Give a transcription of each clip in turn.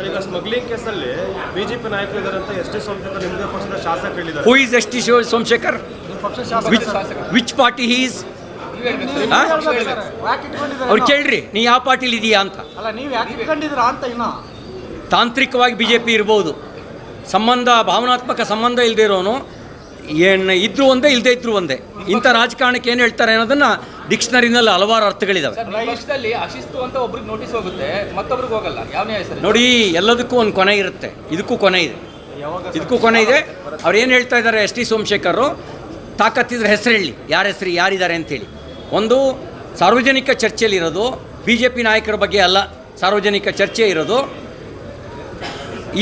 Sir, ಈಗ smuggling ಕೇಸಲ್ಲಿ BJP ನಾಯಕರು ಇದ್ದಾರೆ ಅಂತ ಎಸ್ ಟಿ ಸೋಮಶೇಖರ್ ನಿಮ್ಮದೇ ಪಕ್ಷದ ಶಾಸಕರು ಹೇಳಿದ್ದಾರೆ. Who is S T Somashekar? Which party he is? ಅವ್ರು ಕೇಳ್ರಿ, ನೀ ಯಾವ ಪಾರ್ಟಿಲಿ ಇದೆಯಾ ಅಂತ. ಅಲ್ಲ, ನೀವು ಯಾಕೆ ಇಟ್ಕೊಂಡಿದ್ದೀರಾ ಅಂತ. ಇನ್ನ ತಾಂತ್ರಿಕವಾಗಿ ಬಿ ಜೆ ಪಿ ಇರ್ಬೋದು, ಸಂಬಂಧ ಭಾವನಾತ್ಮಕ ಸಂಬಂಧ ಇಲ್ಲದೆ ಇರೋನು ಏನು ಇದ್ರು ಒಂದೇ ಇಲ್ಲದೆ ಇದ್ರು ಒಂದೇ. ಇಂಥ ರಾಜಕಾರಣಕ್ಕೆ ಏನು ಹೇಳ್ತಾರೆ ಅನ್ನೋದನ್ನ ಡಿಕ್ಷನರಿನಲ್ಲಿ ಹಲವಾರು ಅರ್ಥಗಳಿದಾವೆ. ಅಶಿಸ್ತು ಅಂತ ಒಬ್ರಿಗೆ ನೋಟಿಸ್ ಹೋಗುತ್ತೆ, ಮತ್ತೊಬ್ರಿಗೆ ಹೋಗಲ್ಲ. ಯಾವ ನ್ಯಾಯ ಸರ್? ನೋಡಿ, ಎಲ್ಲದಕ್ಕೂ ಒಂದು ಕೊನೆ ಇರುತ್ತೆ. ಇದಕ್ಕೂ ಕೊನೆ ಇದೆ, ಇದಕ್ಕೂ ಕೊನೆ ಇದೆ. ಅವ್ರು ಏನು ಹೇಳ್ತಾ ಇದ್ದಾರೆ, ಎಸ್ ಟಿ ಸೋಮಶೇಖರ್ ತಾಕತ್ತಿದ್ರೆ ಹೆಸರು ಹೇಳಿ, ಯಾರ ಹೆಸರು ಯಾರಿದ್ದಾರೆ ಅಂತೇಳಿ. ಒಂದು ಸಾರ್ವಜನಿಕ ಚರ್ಚೆಯಲ್ಲಿರೋದು ಬಿ ಜೆ ಪಿ ನಾಯಕರ ಬಗ್ಗೆ ಅಲ್ಲ, ಸಾರ್ವಜನಿಕ ಚರ್ಚೆ ಇರೋದು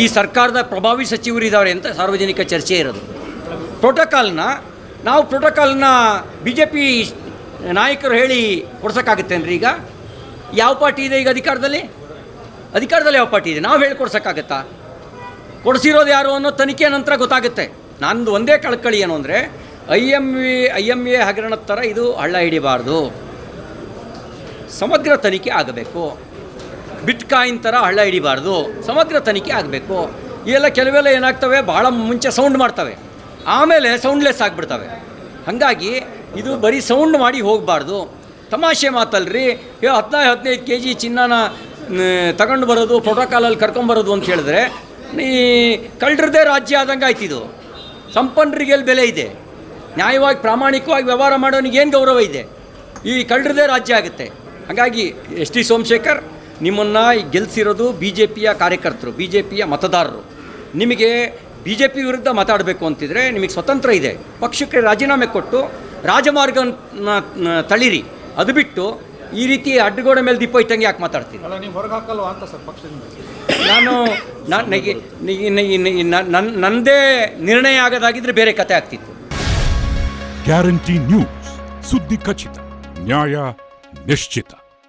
ಈ ಸರ್ಕಾರದ ಪ್ರಭಾವಿ ಸಚಿವರು ಇದ್ದಾರೆ ಅಂತ ಸಾರ್ವಜನಿಕ ಚರ್ಚೆ ಇರೋದು. ಪ್ರೋಟೋಕಾಲ್ನ ಬಿ ಜೆ ಪಿ ನಾಯಕರು ಹೇಳಿ ಕೊಡ್ಸೋಕ್ಕಾಗತ್ತೇನ್ರಿ? ಈಗ ಯಾವ ಪಾರ್ಟಿ ಇದೆ ಈಗ ಅಧಿಕಾರದಲ್ಲಿ ಯಾವ ಪಾರ್ಟಿ ಇದೆ? ನಾವು ಹೇಳಿ ಕೊಡ್ಸೋಕ್ಕಾಗತ್ತಾ? ಕೊಡಿಸಿರೋದು ಯಾರು ಅನ್ನೋ ತನಿಖೆ ನಂತರ ಗೊತ್ತಾಗುತ್ತೆ. ನಂದು ಒಂದೇ ಕಳಕಳಿ ಏನು ಅಂದರೆ, ಐ ಎಮ್ ಎ ಹಗರಣದ ಥರ ಇದು ಹಳ್ಳ ಹಿಡಿಬಾರ್ದು, ಸಮಗ್ರ ತನಿಖೆ ಆಗಬೇಕು. ಬಿಟ್ಕಾಯಿನ್ ಥರ ಹಳ್ಳ ಹಿಡಿಬಾರ್ದು, ಸಮಗ್ರ ತನಿಖೆ ಆಗಬೇಕು. ಇವೆಲ್ಲ ಕೆಲವೆಲ್ಲ ಏನಾಗ್ತವೆ, ಭಾಳ ಮುಂಚೆ ಸೌಂಡ್ ಮಾಡ್ತವೆ, ಆಮೇಲೆ ಸೌಂಡ್ಲೆಸ್ ಆಗಿಬಿಡ್ತವೆ. ಹಾಗಾಗಿ ಇದು ಬರೀ ಸೌಂಡ್ ಮಾಡಿ ಹೋಗಬಾರ್ದು. ತಮಾಷೆ ಮಾತಲ್ರಿ, 15 kg ಚಿನ್ನನ ತಗೊಂಡು ಬರೋದು, ಪ್ರೋಟೋಕಾಲಲ್ಲಿ ಕರ್ಕೊಂಬರೋದು ಅಂತ ಹೇಳಿದ್ರೆ ಈ ಕಳ್ಳರದೇ ರಾಜ್ಯ ಆದಂಗೆ ಆಯ್ತಿದು. ಸಂಪನ್ನರಿಗೆ ಎಲ್ಲಿ ಬೆಲೆ ಇದೆ? ನ್ಯಾಯವಾಗಿ ಪ್ರಾಮಾಣಿಕವಾಗಿ ವ್ಯವಹಾರ ಮಾಡೋನಿಗೇನು ಗೌರವ ಇದೆ? ಈ ಕಳ್ಳರದೇ ರಾಜ್ಯ ಆಗುತ್ತೆ. ಹಾಗಾಗಿ ಎಸ್ ಟಿ ಸೋಮಶೇಖರ್, ನಿಮ್ಮನ್ನು ಗೆಲ್ಲಿಸಿರೋದು ಬಿ ಜೆ ಪಿಯ ಕಾರ್ಯಕರ್ತರು, ಬಿ ಜೆ ಪಿಯ ಮತದಾರರು. ನಿಮಗೆ ಬಿ ಜೆ ಪಿ ವಿರುದ್ಧ ಮಾತಾಡಬೇಕು ಅಂತಿದ್ರೆ ನಿಮಗೆ ಸ್ವತಂತ್ರ ಇದೆ. ಪಕ್ಷಕ್ಕೆ ರಾಜೀನಾಮೆ ಕೊಟ್ಟು ರಾಜಮಾರ್ಗನ ತಳಿರಿ. ಅದು ಬಿಟ್ಟು ಈ ರೀತಿ ಅಡ್ಡಗೋಡೆ ಮೇಲೆ ದೀಪ ಇಟ್ಟಂಗೆ ಯಾಕೆ ಮಾತಾಡ್ತೀನಿ? ಅಲ್ಲ, ನೀವು ಹೊರಗೆ ಹಾಕಲ್ವಾ ಅಂತ ಸರ್ ಪಕ್ಷದಿಂದ? ನನ್ನದೇ ನಿರ್ಣಯ ಆಗೋದಾಗಿದ್ರೆ ಬೇರೆ ಕತೆ ಆಗ್ತಿತ್ತು. ಗ್ಯಾರಂಟಿ ನ್ಯೂಸ್, ಸುದ್ದಿ ಖಚಿತ, ನ್ಯಾಯ ನಿಶ್ಚಿತ.